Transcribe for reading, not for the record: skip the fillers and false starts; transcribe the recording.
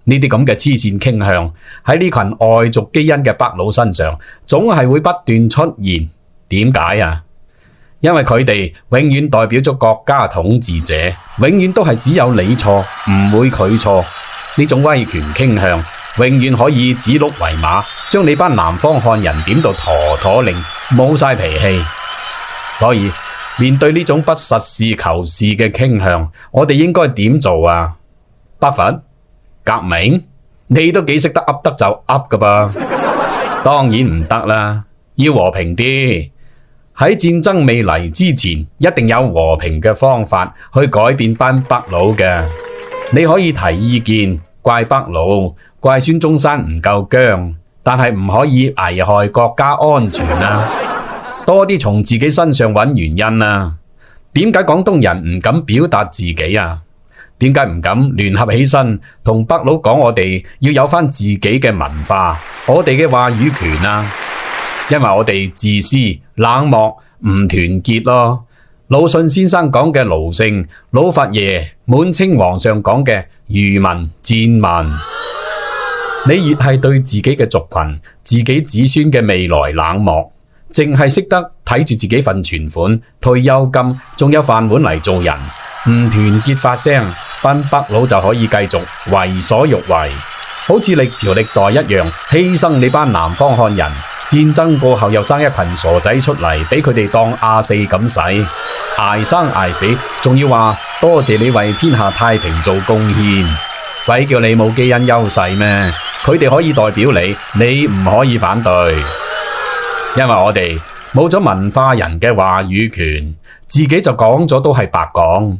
呢啲咁嘅黐線傾向喺呢群外族基因嘅北佬身上，總係會不斷出現。點解啊？因為佢哋永遠代表咗國家統治者，永遠都係只有你錯，唔會佢錯。呢種威權傾向永遠可以指鹿為馬，將你班南方漢人點到陀陀擰，冇晒脾氣。所以面對呢種不實事求是嘅傾向，我哋應該點做啊？北伐？革命？你都幾識得噏得就噏噶噃？當然唔得啦，要和平啲。喺戰爭未嚟之前，一定有和平嘅方法去改變班北佬嘅。你可以提意見，怪北佬，怪孫中山唔夠薑，但係唔可以危害國家安全啊！多啲從自己身上揾原因啊！點解廣東人唔敢表達自己啊？點解唔敢聯合起身同北佬講我哋要有返自己嘅文化，我哋嘅話語權啊？因為我哋自私、冷漠、唔團結咯。魯迅先生講嘅奴性，老佛爺、滿清皇上講嘅愚民、賤民。你越係對自己嘅族群、自己子孫嘅未來冷漠，淨係識得睇住自己份存款、退休金，仲有飯碗嚟做人，唔團結發聲，班北佬就可以繼續為所欲為，好似歷朝歷代一樣，犧牲你班南方漢人。戰爭過後又生一群傻仔出嚟，俾佢哋當亞四咁使，捱生捱死，仲要話多謝你為天下太平做貢獻。鬼叫你冇基因優勢咩？佢哋可以代表你，你唔可以反對。因為我哋冇咗文化人嘅話語權，自己就講咗都係白講。